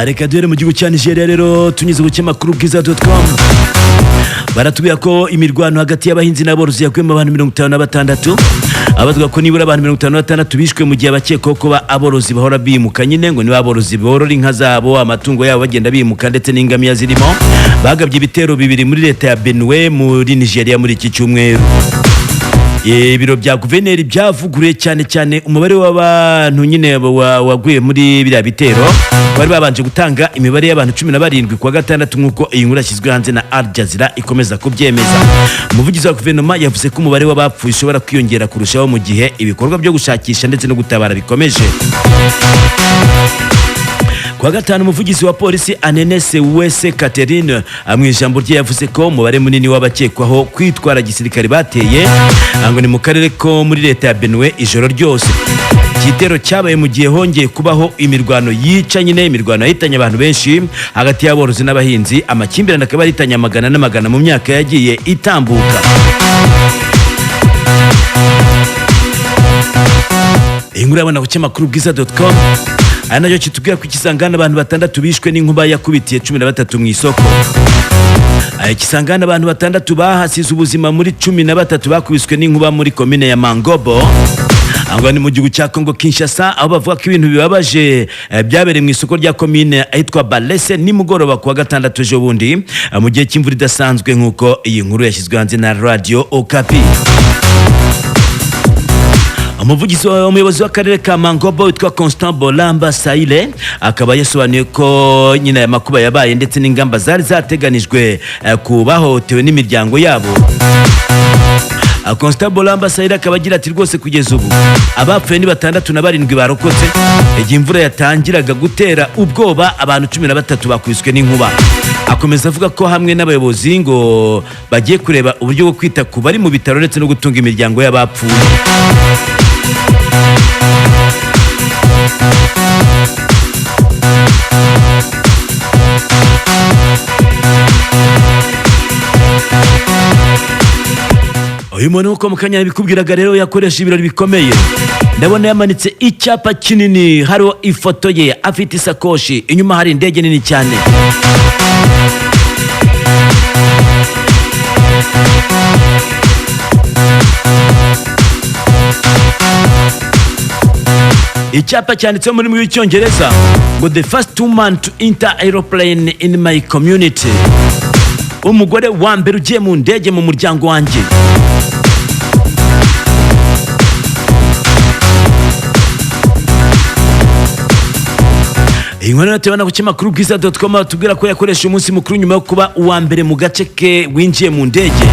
Reka duhere mu gihugu cya Nigeria rero tunyuze ku kinyamakuru bwiza.com. Baratubwira ko imirwano hagati y'abahinzi n'aborozi yakuyemo abantu 56, abavuga ko nibura abantu 56 bishwe mu gihe abakekwaho kuba aborozi bahora bimuka, nyine ngo niba aborozi borora inka zabo, amatungo yabo bagenda bimuka ndetse n'ingamiya zirimo. Bagabye ibitero bibiri muri leta ya Benue muri Nigeria muri iki cyumweru. Ibiro bya guverineri byavuguruye cyane umubare w'abantu nyine waguye muri biriya bitero. Bari babanje gutanga imibare y'abantu 17 kwa gatandatu nkuko iyi nkuru yashyizwe hanze na Al Jazeera ikomeza kubyemeza. Umuvugizi wa guverinoma yavuze ko umubare w'abapfuye ushobora kwiyongera kurushaho mu gihe ibikorwa byo gushakisha ndetse no gutabara bikomeje. Kwa gatanu umuvugizi wa polisi Anenese Wese Catherine mu ijambo rye yavuze ko umubare munini w'abakekwaho kwitwara gisirikare bateye ngo ni mu karere ko muri leta ya Benue ijoro ryose. Igitero cyabaye mu gihe hongeye kubaho imirwano yica, nyine imirwano yahitanye abantu benshi hagati y'aborozi n'abahinzi. Amakimbirane akaba yahitanye amagana n'amagana mu myaka yagiye itambuka. Inkuru yabona ku kinyamakuru bwiza.com. Anayo kitubwira ko ikisangana abantu 6 bishwe n'inkuba yakubitiye 13 mu isoko. Ikisangana abantu 6 bahasize ubuzima muri 13 bakubiswe n'inkuba muri commune ya Mangobo. Angwa ni mu gihugu cya Congo Kinshasa, aho bavuga ko ibintu bibabaje byabereye mu isoko rya commune ahitwa Balese nimugoroba kwa gatandatu ejo bundi mu gihe cy'imvura idasanzwe nkuko iyi nkuru yashyizwe hanze na Radio Okapi. Umuyobozi w'akarere ka Mangobo witwa Constant Bolamba Saile akaba yasobanuye ko nyina ya makuba yabaye ndetse n'ingamba zari zateganijwe kubahotewe n'imiryango yabo. Constant Bolamba Saile akaba agira ati rwose kugeza ubu abapfuye ni 67 barokotse. Igihe imvura yatangiraga gutera ubwoba abantu 13 bakwiswe n'inkuba. Akomeza avuga ko hamwe n'abayobozi ngo bagiye kureba uburyo bwo kwita ku bari mu bitaro ndetse no gutunga imiryango y'abapfuye. Uyu muntu uko mukanya yabikubwiraga rero yakoresha ibirori bikomeye. Ndabona yamanitse icyapa kinini hariho ifoto ye afite isakoshi, inyuma hari indege nini cyane. Icyapa cyanditseho muri w'icyongereza ngo the first woman to enter aeroplane in my community. Umugore wa mbere ugiye mu ndege mu muryango wanjye. Inkuru natebana ku kinyamakuru bwiza.com tubwira ko yakoresha umunsi mukuru nyuma yo kuba uwa mbere mu gace ke winjiye mu ndege.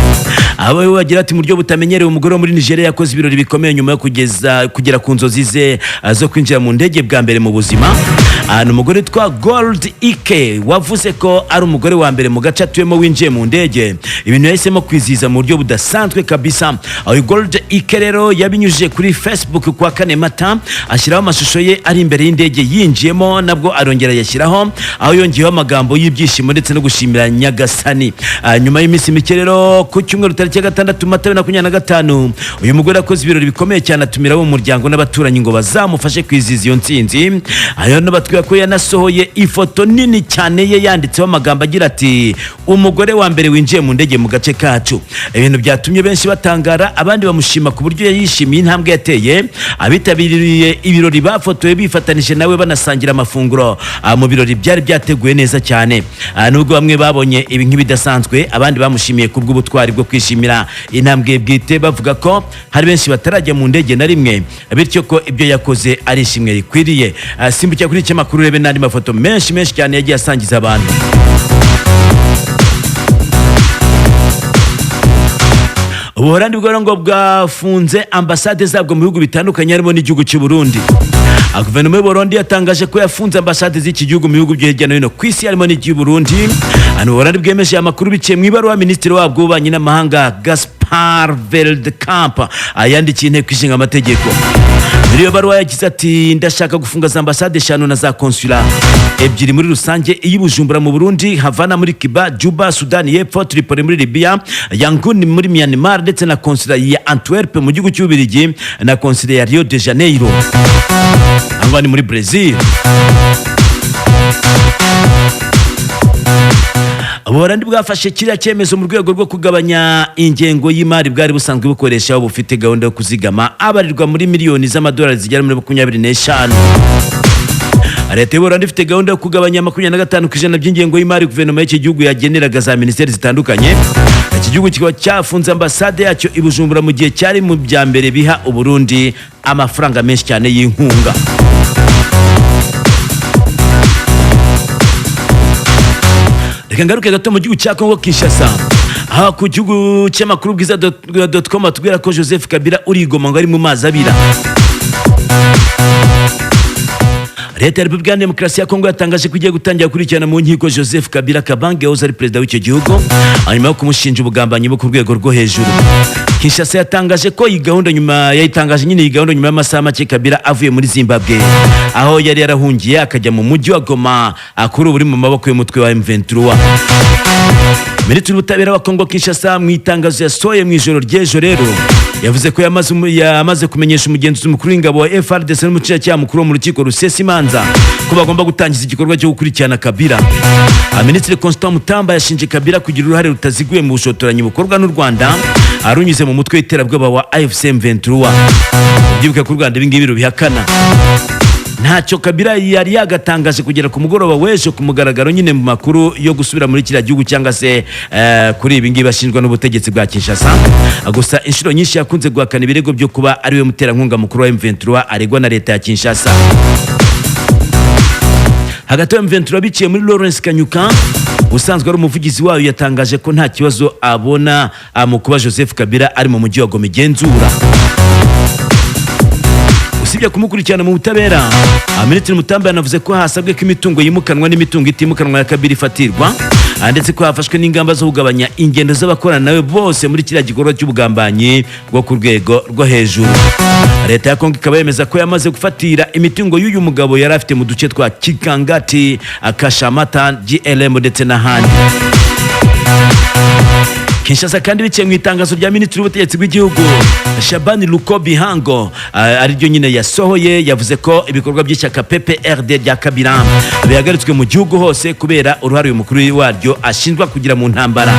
Abo bagira ati mu buryo butamenyerewe umugore muri Nigeria yakoze ibirori bikomeye nyuma yo kugera ku nzozi ze zo kwinjira mu ndege bwa mbere mu buzima. Umugore twa Gold Ike wavuze ko ari umugore wa mbere mu gace atuyemo winjiye mu ndege. Ibintu yahisemo kwizihiza mu buryo budasanzwe kabisa. Aho Gold Ike rero yabinyujije kuri Facebook kwa 4 Mata ashyiraho amashusho ye ari imbere y'indege yinjiyemo, nabwo arongera yashyiraho aho yongeyeho amagambo y'ibyishimo ndetse no gushimira Nyagasani. Nyuma y'iminsi mike rero ku cyumweru tariki ya 6 Mata 2025 uyu mugore yakoze ibirori bikomeye cyane atumira abo mu muryango n'abaturanyi ngo bazamufashe kwizihiza iyo ntsinzi. Ayo nabatwiye ko yanasohoye ifoto nini cyane ye yanditseho amagambo agira ati umugore wa mbere winjiye mu ndege mu gace kacu. Ibintu byatumye benshi batangara, abandi bamushima ku buryo yishimiye intambwe yateye. Abitabiriye ibirori bafotoye bifatanije nawe banasangira amafunguro mu birori byari byateguye neza cyane. Nubwo bamwe babonye ibi nk'ibidasanzwe, abandi bamushimiye kubw'ubutwari bwo kwishimira intambwe bwite, bavuga ko hari benshi batarajya mu ndege na rimwe, bityo ko ibyo yakoze ari ishimwe rikwiriye. Simbukiye kuri iki makuru urebe n'andi mafoto menshi cyane yagiye asangiza abantu. Ubuholandi bwo bwafunze ambasade zabwo mu bihugu bitandukanye harimo n'igihugu cy'u Burundi. Guverinoma y'u Burundi yatangaje ko yafunze ambasade z'iki gihugu mu bihugu byo hirya no hino ku isi harimo n'igihugu Burundi. Ubuholandi bwemeje amakuru biciye mu ibaruwa minisitiri wabwo w'ububanyi n'amahanga Gaspar Veldkamp ayandikiye inteko ishinga amategeko. Muri iyo baruwa yagize ati ndashaka gufunga za ambasade 5 na za konsula 2 muri rusange, iy'Ubujumbura mu Burundi, Havana muri Cuba, Juba Sudani y'Epfo, Tripoli muri Libya, Yangon muri Myanmar ndetse na konsula ya Antwerp mu gihugu cy'Ububiligi na konsula ya Rio de Janeiro. Angwa ni muri Brazil. Ubuholandi bwafashe kiriya cyemezo mu rwego rwo kugabanya ingengo y'imari bwari busanzwe bukoresha aho bufite gahunda yo kuzigama abarirwa muri miliyoni z'amadolari zigera muri 25. Leta y'Ubuholandi ifite gahunda yo kugabanya 25% by'ingengo y'imari guverinoma y'iki gihugu yageneraga za ministeri zitandukanye. Iki gihugu kikaba cyafunze ambasade yacyo i Bujumbura mu gihe cyari mu bya mbere biha Uburundi amafaranga menshi cyane y'inkunga. Reka ngaruke gato mu gihugu cya Kongo Kinshasa. Aha ku gihugu cy'amakuru bwiza.com atubwira ko Joseph Kabila urigoma ngo ari mu mazi abira. Leta ya Repubulika ya Demokarasi ya Kongo yatangaje ko igiye gutangira kurikirana mu nkiko Joseph Kabila Kabange wahoze ari perezida w'icyo gihugu hanyuma yo kumushinja ubugambanyi bwo ku rwego rwo hejuru. Kinshasa yatangaje ko iyi gahunda nyuma y'amasaha make Kabila avuye muri Zimbabwe aho yari yarahungiye akajya mu mujyi wa Goma akuru buri mu maboko y'umutwe wa M23. Minisitiri w'ubutabera wa Kongo Kinshasa mu itangazo yasohoye mu ijoro ry'ejo rero yavuze ko yamaze kumenyesha umugenzuzi mukuru w'ingabo wa FARDC n'umucamanza mukuru mu rukiko rusesa imanza ko bagomba gutangiza igikorwa cyo gukurikirana Kabila. Minisitiri Constant Mutamba yashinje Kabila kugira uruhare rutaziguye mu bushotoranyi bukorwa n'u Rwanda arunyuze mu mutwe w'iterabwoba wa AFC M23. Ubyibuke ku Rwanda ibingibi rubihakana. Ntacyo Kabila yari yagatangaje kugera ku mugoroba w'ejo ku mugaragaro nyine mu makuru yo gusubira muri kiriya gihugu cyangwa se kuri ibi ngibi bashinjwa n'ubutegetsi bwa Kinshasa. Gusa inshuro nyinshi yakunze guhakana ibirego byo kuba ari we muterankunga mukuru wa M23 aregwa na leta ya Kinshasa. Hagati ya M23 biciye muri Lawrence Kanyuka usanzwe ari umuvugizi wayo yatangaje ko nta kibazo abona mu kuba Joseph Kabila ari mu mujyi wa Goma igenzura. Usibye kumukurikirana mu butabera, Minisitiri Mutamba yanavuze ko hasabwe ko imitungo yimukanwa n'imitungo itimukanwa ya Kabila ifatirwa ndetse ko hafashwe n'ingamba zo kugabanya ingendo z'abakorana nawe bose muri kiriya gikorwa cy'ubugambanyi bwo ku rwego rwo hejuru. Leta ya Kongo ikaba yemeza ko yamaze gufatira imitungo y'uyu mugabo yari afite mu duce twa Kikangati, Kashamata, GLM ndetse n'ahandi. Kinshasa kandi biciye mu itangazo rya Minisitiri w'ubutegetsi bw'igihugu Shabani Lukobi Hango ari ryo nyine yasohoye yavuze ko ibikorwa by'ishyaka PPRD rya Kabila bihagaritswe mu gihugu hose kubera uruhare umukuru waryo ashinjwa kugira mu ntambara.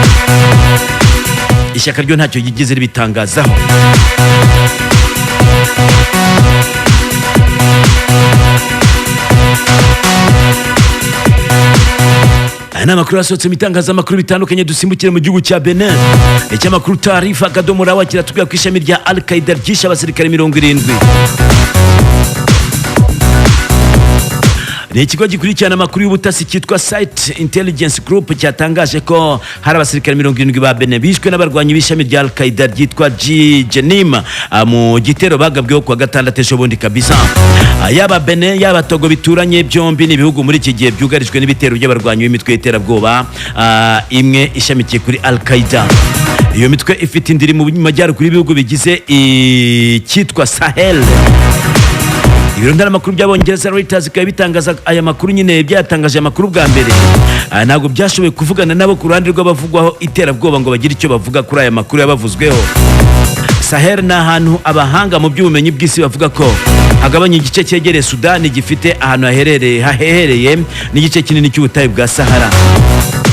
Ishyaka ryo ntacyo yigeze ribitangazaho. N'amakuru asohotse mu itangazamakuru bitandukanye dusimbukire mu gihugu cya Benin. Icy'amakuru Tarifa Kadomo Rawa kiratubwira ku ishami rya Al-Qaeda ryishe abasirikare 70. Ni ikigo gikurikirana amakuru y'ubutasi cyitwa Site Intelligence Group cyatangaje ko hari abasirikare 70 ba Benin bishwe n'abarwanyi b'ishami rya Al-Qaeda ryitwa Jenim mu gitero bagabweho kwa gatandatu ejo bundi kabisa. Yaba Benin yaba Togo bituranye byombi ni bihugu muri iki gihe byugarijwe n'ibitero by'abarwanyi b'imitwe y'iterabwoba imwe ishamikiye kuri Al-Qaeda. Iyo mitwe ifite indiri mu majyaruguru y'ibihugu bigize cyitwa Sahel. Ibiro ntaramakuru by'Abongereza Reuters bikaba bitangaza aya makuru nyine byatangaje amakuru bwa mbere. Ntabwo byashoboye kuvugana nabo ku ruhande rw'abavugwaho iterabwoba ngo bagire icyo bavuga kuri aya makuru yabavuzweho. Sahel ni ahantu abahanga mu by'ubumenyi bw'isi bavuga ko hagabanya igice cyegereye Sudani gifite ahantu haherereye n'igice kinini cy'ubutayu bwa Sahara.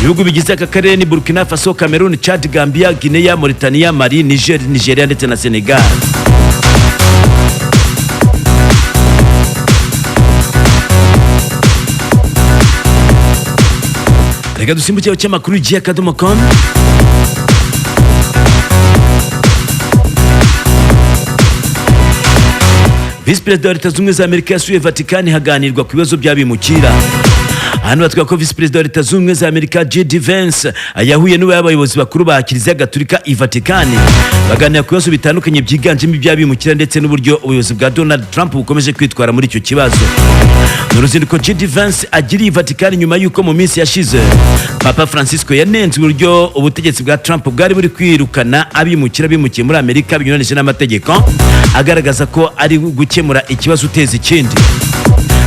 Ibihugu bigize aka karere ni Burkina Faso, Cameroon, Chad, Gambia, Guinea, Mauritania, Mali, Nigeria ndetse na Senegal. Reka dusimbuke cy'amakuru igiye Kadomo.com. Vice President wa Leta Zunze Ubumwe za Amerika yasuye Vatican haganirwa ku bibazo by'abimukira. Hano batwa ko Vice President wa Leta Zunze Ubumwe za Amerika J.D. Vance yahuye n'abayobozi bakuru ba Kiliziya Gatolika i Vatican baganira ku bibazo bitandukanye byiganjemo iby'abimukira ndetse n'uburyo ubuyobozi bwa Donald Trump bukomeje kwitwara muri icyo kibazo. N'uruzinduko J.D. Vance agiriye Vatican nyuma y'uko mu minsi yashize Papa Francisco yanenze uburyo ubutegetsi bwa Trump bwari buri kwirukana abimukira bimukiye muri Amerika binyuranije n'amategeko, agaragaza ko ari gukemura ikibazo uteza ikindi.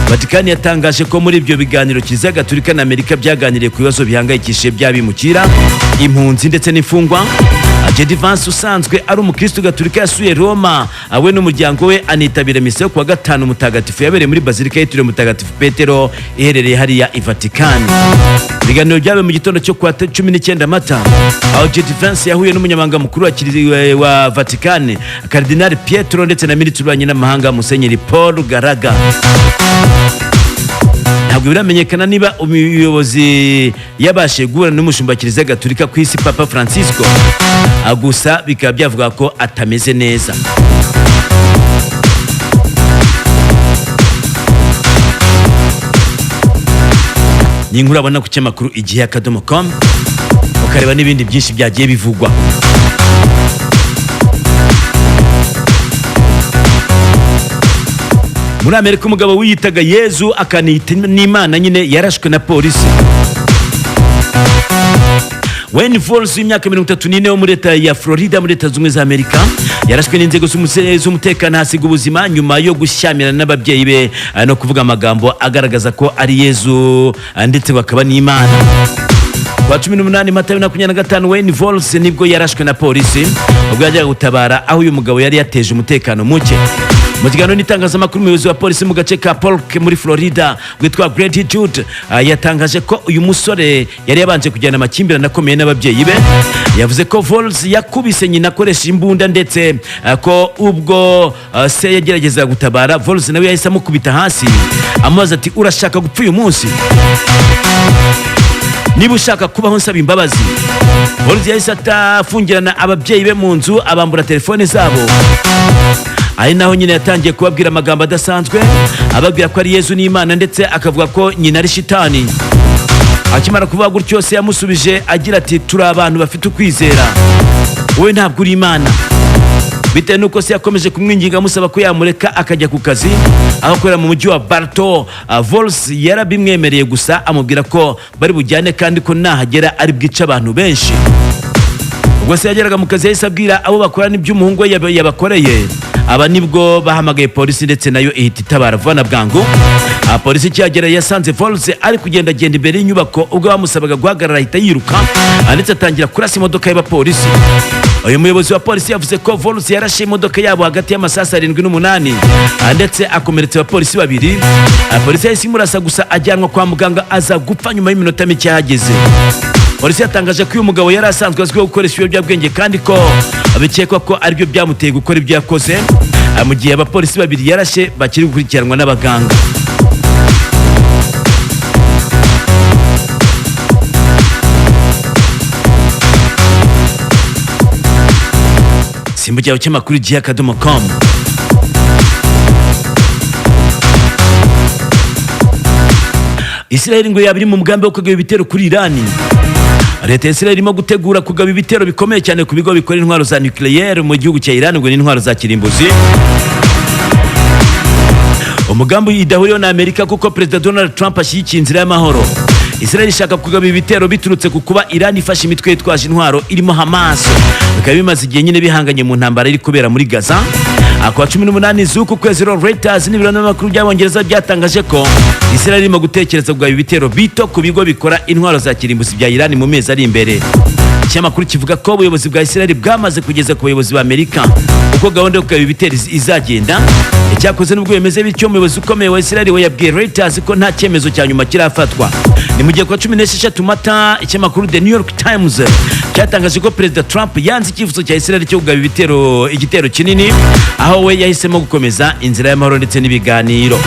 Vatican yatangaje ko muri ibyo biganiro Kiliziya Gatolika na Amerika byaganiriye ku bibazo bihangayikishije by'abimukira, impunzi ndetse n'imfungwa. J.D. Vance usanzwe ari umukristo gatolika yasuye Roma we n'umuryango we anitabira misa yo kuwa gatanu mutagatifu yabereye muri Bazilika yitiriwe Mutagatifu Petero iherereye hariya i Vatican. Ibiganiro byabaye mu gitondo cyo kuwa 19 Mata aho J.D. Vance yahuye n'umunyamabanga mukuru wa Vatican Kardinali Pietro ndetse na Minisitiri w'Ububanyi n'Amahanga Musenyeri Paul Garaga. Ntabwo biramenyekana niba umuyobozi yabashe guhura n'umushumba Kiliziya Gatolika ku isi Papa Francisco, gusa bikaba byavuga ko atameze neza. Ni inkuru abona ku cyamakuru igihe.com ukareba n'ibindi byinshi byagiye bivugwa. Muri Amerika umugabo wiyitaga Yezu akanita n'Imana nyine yarashwe na polisi. Wayne Falls w'imyaka 34 wo muri leta ya Florida muri leta z'ubumwe za Amerika yarashwe n'inzego z'umutekano hasiga ubuzima nyuma yo gushyamirana n'ababyeyi be no kuvuga amagambo agaragaza ko ari Yezu ndetse bakaba n'Imana. Kwa 18 Mata 2025 Wayne Falls nibwo yarashwe na polisi ubwo yajyaga gutabara aho uyu mugabo yari yateje umutekano muke. Mu kiganiro n'itangazamakuru umuyobozi wa polisi mu gace ka Polk muri Florida witwa Grady Jude yatangaje ko uyu musore yari yabanje kujyana amakimbirane akomeye n'ababyeyi be. Yavuze ko Falls yakubise nyina akoresha imbunda ndetse ko ubwo se yagerageza gutabara Falls nawe yahise amukubita hasi amubaza ati urashaka gupfa uyu munsi? Niba ushaka kubaho nsaba imbabazi. Falls yahise atafungirana ababyeyi be mu nzu abambura telefone zabo. Ari naho nyine yatangiye kubabwira amagambo adasanzwe ababwira ko ari Yezu n'Imana ndetse akavuga ko nyina ari shitani. Akimara kuvuga gutyo se yamusubije agira ati turi abantu bafite ukwizera, wowe ntabwo uri Imana. Bitewe nuko se yakomeje kumwinginga amusaba ko yamureka akajya ku kazi aho akorera mu mujyi wa Bartow. Falls yarabimwemereye gusa amubwira ko bari bujyane kandi ko nahagera ari bwica abantu benshi. Ubwo se yageraga mu kazi yahise abwira abo bakorana iby'umuhungu we yabakoreye. Aba nibwo bahamagaye polisi ndetse nayo ihita itabara vuba bwangu. Polisi cyagera yasanze Falls ari kugenda imbere y'inyubako ubwo bamusabaga guhagarara ahita yiruka ndetse atangira kurasa imodoka y'abapolisi. Uyu muyobozi wa polisi yavuze ko Falls yarashe imodoka yabo hagati y'amasasu 7 n'8 ndetse akomeretse abapolisi 2. Polisi yahise imurasa gusa ajyanwa kwa muganga aza gupfa nyuma y'iminota mike yahageze. Polisi yatangaje ko uyu mugabo yari asanzwe azwiho gukoresha ibiyobyabwenge kandi ko abikekwa ko aribyo byamuteye gukora ibyo yakoze. Mu gihe abapolisi 2 yarashe bakiri gukurikiranwa n'abaganga. Simba cyawe cy'amakuru igihe.com. Israel ngo yabiri mu mugambi wo kugaba ibitero kuri Irani. Leta ya Israel irimo gutegura kugaba ibitero bikomeye cyane ku bigo bikora intwaro za nucleaire mu gihugu cya Iran ngo ni intwaro za kirimbuzi. Umugambi idahuriyeho na Amerika kuko President Donald Trump ashyigikiye inzira y'amahoro. Israel ishaka kugaba ibitero biturutse ku kuba Iran ifashe imitwe yitwaje intwaro irimo Hamas. Bikaba bimaze igihe nyine bihanganye mu ntambara iri kubera muri Gaza. Kwa 18 z'uku kwezi Reuters n'ibiro n'amakuru by'Abongereza byatangaje ko Israel irimo gutekereza kugaba ibitero bito ku bigo bikora intwaro za kirimbuzi bya Iran mu mezi ari imbere. Ikinyamakuru kivuga ko ubuyobozi bwa Israel bwamaze kugeza ku bayobozi ba Amerika uko gahunda yo kugaba ibitero izagenda. Icyakoze n'ubwo yemeze bityo umuyobozi ukomeye wa Israel we yabwiye Reuters ko nta cyemezo cya nyuma kirafatwa. Ni mu gihe kwa 16 Mata ikinyamakuru The New York Times cyatangaje ko President Trump yanze icyifuzo cya Israel cyo kugaba igitero kinini aho we yahisemo gukomeza inzira y'amahoro ndetse n'ibiganiro.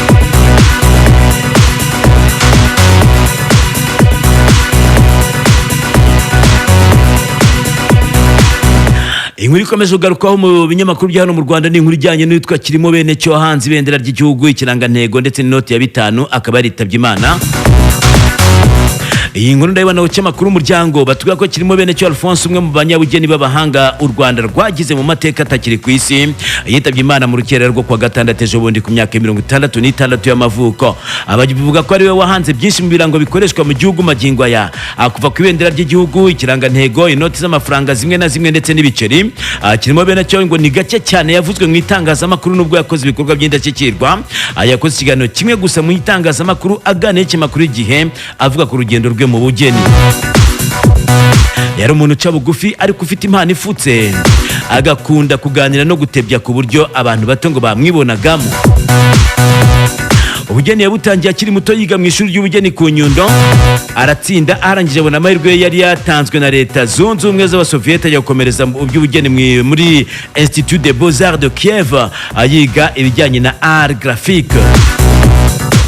Inkuru ikomeje kugarukaho mu binyamakuru bya hano mu Rwanda ni inkuru ijyanye n'uwitwa Kirimo Benecyo hanze ibendera ry'igihugu ikirangantego ndetse n'inoti ya 5 akaba yaritabye Imana. Iyi nkuru ndayibona ku cyamakuru Umuryango batubwira ko Kirimo Benecyo Alphonse umwe mu banyabugeni b'abahanga u Rwanda rwagize mu mateka atakiri ku isi yitabye Imana mu rukerera rwo kwa gatandatu ejo bundi ku myaka 66 y'amavuko. Abavuga ko ari we wahanze byinshi mu birango bikoreshwa mu gihugu magingo aya kuva ku ibendera ry'igihugu ikirangantego inoti z'amafaranga zimwe na zimwe ndetse n'ibiceri. Kirimo Benecyo ngo ni gake cyane yavuzwe mu itangazamakuru nubwo yakoze ibikorwa by'indashyikirwa. Yakoze ikiganiro kimwe gusa mu itangazamakuru aganira n'ikinyamakuru Igihe avuga ku rugendo rwe mu bugeni. yari umuntu uca bugufi ariko ufite impano ifutse, agakunda kuganira no gutebya ku buryo abantu bato ngo bamwibonagamo. Ubugeni yabutangiye akiri muto yiga mu ishuri ry'ubugeni ku Nyundo, aratsinda, arangije abona amahirwe ye yari yatanzwe na leta zunze ubumwe z'Abasoviete ajya gukomereza mu by'ubugeni muri Institut des Beaux-Arts de Kiev, ayiga ibijyanye na art graphique.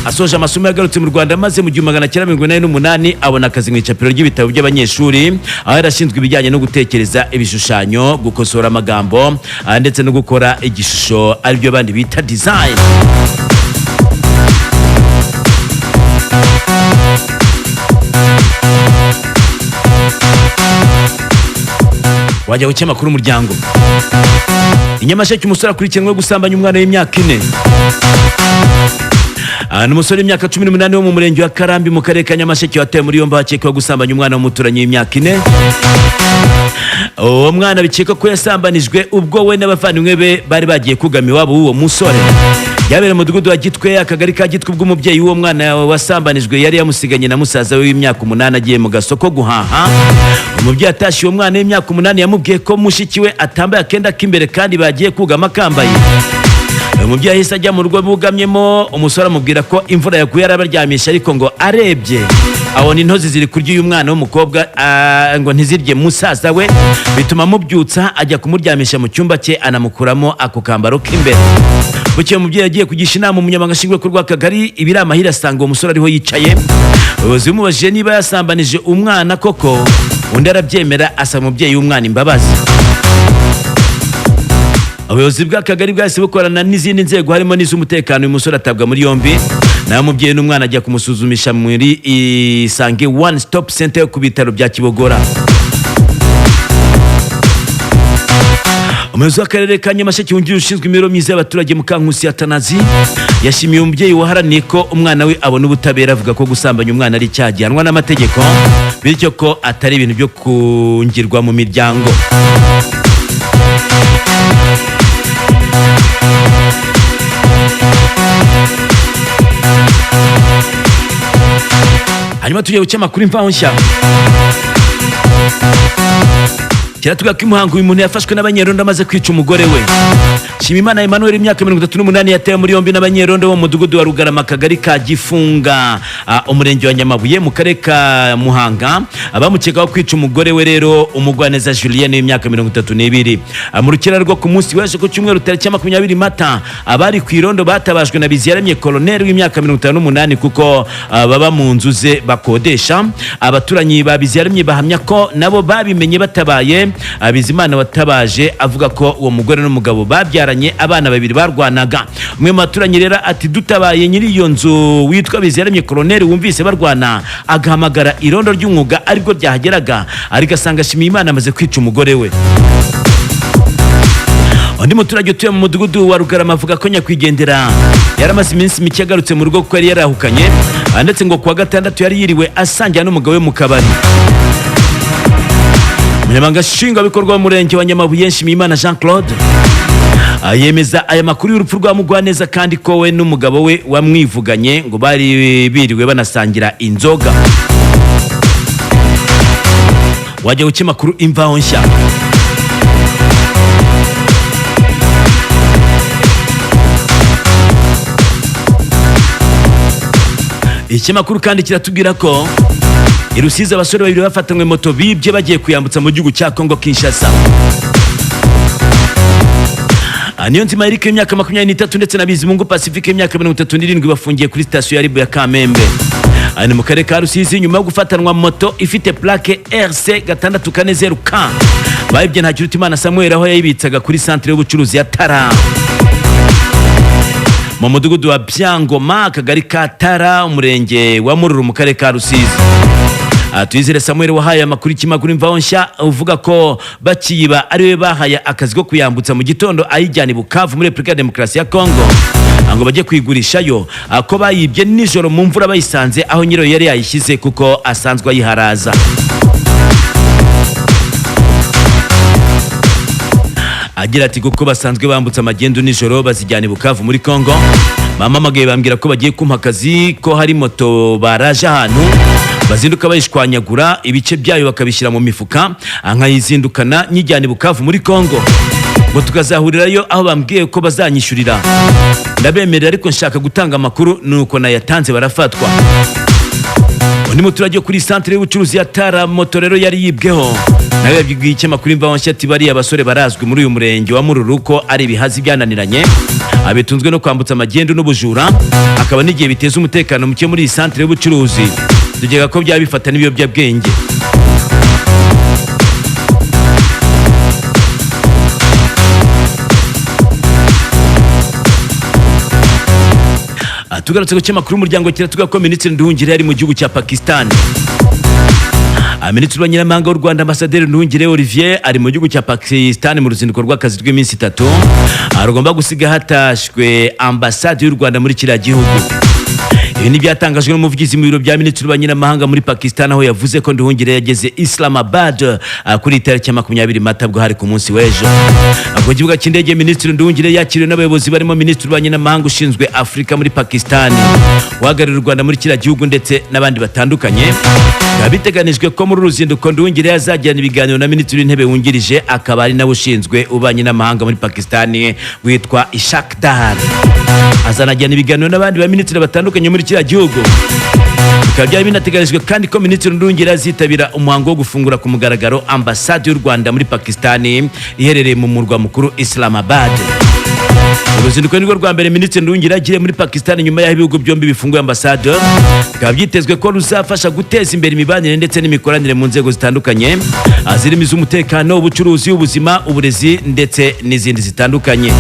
Asoje amasomo yagarutse mu Rwanda maze mu 1988 abona akazi mu icapiro ry'ibitabo by'abanyeshuri, aho yarashinzwe ibijyanye no gutekereza ibishushanyo, gukosora amagambo ndetse no gukora igishusho aribyo bandi bita design. Wajya gucya makuru umuryango. Inyamasheke umusore akurikiranwe gusambanya umwana w'imyaka 4. N'umusore w'imyaka 18 wo mu murenge wa Karambi mu karere ka Nyamasheke wataye muri yombi hakekwa gusambanya umwana w'umuturanyi w'imyaka 4. Uwo mwana bikeka ko yasambanijwe ubwo we n'abavandimwe be bari bagiye kugama iwabo w'uwo musore. Yabera mu mudugudu wa Gitwe, akagari ka Gitwe, ubwo umubyeyi w'uwo mwana wasambanijwe yari yamusiganye na musaza we w'imyaka 8 agiye mu gasoko guhaha. Umubyeyi atashye uwo mwana w'imyaka 8 yamubwiye ko mushiki we atambaye akenda k'imbere kandi bagiye kugama akambaye. Umubyeyi ahise ajya mu rugo bugamyemo, umusore amubwira ko imvura yaguye arabaryamisha ariko ngo arebye abona intozi ziri kurya uyu mwana w'umukobwa ngo ntizirye musaza we, bituma amubyutsa ajya kumuryamisha mu cyumba cye anamukuramo ako kambaro k'imbere. Bukeye umubyeyi yagiye kugisha inama umunyamabanga nshingwabikorwa w'akagari, ibiri amahire asanga uwo musore ariho yicaye. Ubuyobozi bumubajije niba yasambanije umwana koko, undi arabyemera asaba umubyeyi w'umwana imbabazi. Ubuyobozi bw'akagari bwahise bukorana n'izindi nzego harimo n'iz'umutekano, uyu musore atabwa muri yombi, naho umubyeyi n'umwana ajya kumusuzumisha muri Isange One Stop Center yo ku bitaro bya Kibogora. Umuyobozi w'akarere ka Nyamasheke wungirije ushinzwe imibereho myiza y'abaturage Mukankusi Atanazi yashimiye umubyeyi waharaniye ko umwana we abona ubutabera, avuga ko gusambanya umwana ari icyaha gihanwa n'amategeko, bityo ko atari ibintu byo kungirwa mu miryango. Hanyuma tugiye gucya amakuru imvaho nshya. Kiratuga ko imuhango uyu muntu yafashwe n'abanyerondo amaze kwica umugore we. Shimimana Emmanuel imyaka 38 yatewe muri yombi n'abanyerondo bo mu mudugudu wa Rugarama akagari ka Gifunga, umurenge wa Nyamabuye mu karere ka Muhanga, abamukekaho kwica umugore we rero Umugwaneza Julienne w'imyaka 32. Mu rukera rwo ku munsi wese ku cyumweru tariki 20 Mata, abari ku irondo batabajwe na Biziyaremye Colonel w'imyaka 58 kuko baba mu nzu ze bakodesha. Abaturanyi ba Biziyaremye bahamya ko nabo babimenye batabaye. Bizimana watabaje avuga ko uwo mugore n'umugabo babyaranye abana 2 barwanaga. Umwe mu baturanyi rero ati dutabaye nyiri iyo nzu witwa Biziyaremye Colonel wumvise barwana agahamagara irondo ry'umwuga ariko ryahageraga ariko asanga Shimimana amaze kwica umugore we. Undi muturage utuye mu mudugudu wa Rugarama avuga ko nyakwigendera yaramaze iminsi mike agarutse mu rugo kuko yari yarahukanye, ndetse ngo kuwa gatandatu yari yiriwe asangira n'umugabo we mu kabari. Umunyamabanga nshingwabikorwa w'umurenge wa Nyamabuye Shimimana Jean Claude yemeza aya makuru y'urupfu rwa Mugwaneza kandi ko we n'umugabo we wamwivuganye ngo bari biriwe banasangira inzoga. Wajya gucya amakuru imvaho nshya. Iki makuru kandi kiratubwira ko Irusizi abasore 2 bafatanywe moto bibye bagiye kuyambutsa mu gihugu cya Kongo Kinshasa. Niyonzima Eric imyaka 23 ndetse na Bizimungu Pacifique imyaka 37 bafungiye kuri station ya Ribu ya Kamembe. Ani mu karere ka Rusizi nyuma yo gufatanwa moto ifite plaque RC 640K. Bayibye Ntakirutimana Samuel aho yayibitsaga kuri centre y'ubucuruzi ya Tara. Mu mudugudu wa Byangoma akagari ka Tara umurenge wa Mururu mu karere ka Rusizi. Tuyizere Samuel wahaye amakuru ikimakuru imvaho nshya uvuga ko bakiyiba ariwe bahaye akazi ko kuyambutsa mu gitondo ayijyana Bukavu muri Republika ya Demokarasi ya Kongo ngo bajye kwigurishayo, ko bayibye nijoro mu mvura bayisanze aho nyiro yari yayishyize kuko asanzwe ayiharaza. Agira ati kuko basanzwe bambutsa amagendo nijoro bazijyana Bukavu muri Kongo. Mama magaye bambwira ko bagiye kumpa akazi ko hari moto baraje ahantu bazinduka bayishwanyagura ibice byayo bakabishyira mu mifuka, nkayizindukana nyijyana Bukavu muri Kongo, ngo tukazahurirayo aho bambwiye ko bazanyishyurira. Ndabemerera ariko nshaka gutanga amakuru, nuko nayatanze barafatwa. Undi muturage kuri centre y'ubucuruzi ya Tara moto rero yari yibweho, nawe yabwiye ikinyamakuru Imvaho Nshya ati bariya basore barazwi muri uyu murenge wa Mururu ko ari ibihazi byananiranye, abitunzwe no kwambutsa amagendo n'ubujura, akaba n'igihe biteza umutekano muke muri iyi centre y'ubucuruzi. Tugega ko byaba bifata n'ibiyobyabwenge. Tugarutse ku cyamakuru umuryango kiratuga ko Minisitiri Nduhungire yari mu gihugu cya Pakistan. Minisitiri w'Abanyamahanga w'u Rwanda Ambasaderi Nduhungire Olivier ari mu gihugu cya Pakistan mu ruzinduko rw'akazi rw'iminsi 3, aragomba gusiga hatashwe ambasade y'u Rwanda muri kiriya gihugu. Ibi ni byatangajwe n'umuvugizi mu biro bya Minisitiri w'Abanyamahanga muri Pakistan, aho yavuze ko Nduhungire yageze Islamabad kuri tariki ya 20 Mata bwo hari ku munsi w'ejo. Ku kibuga cy'indege Minisitiri Nduhungire yakiriwe n'abayobozi barimo Minisitiri w'Abanyamahanga ushinzwe Afrika muri Pakistan, uhagarariye u Rwanda muri kiriya gihugu ndetse n'abandi batandukanye. Biteganijwe ko muri uruzinduko Nduhungire yazagirana ibiganiro na Minisitiri w'Intebe wungirije, akaba ari nawe ushinzwe ububanyi n'amahanga muri Pakistan witwa Ishaq Dar. Azanajyana ibiganiro n'abandi ba Minisitiri batandukanye muri kiriya gihugu. Bikaba byari binateganijwe kandi ko Minisitiri Nduhungire azitabira umuhango wo gufungura ku mugaragaro ambasade y'u Rwanda muri Pakistan iherereye mu murwa mukuru Islamabad. Uruzinduko nirwo rwa mbere Minisitiri Nduhungire agiriye muri Pakistan nyuma y'aho ibihugu byombi bifunguye ambasade. Bikaba byitezwe ko ruzafasha guteza imbere imibanire ndetse n'imikoranire mu nzego zitandukanye, zirimo iz'umutekano, ubucuruzi, ubuzima, uburezi ndetse n'izindi zitandukanye.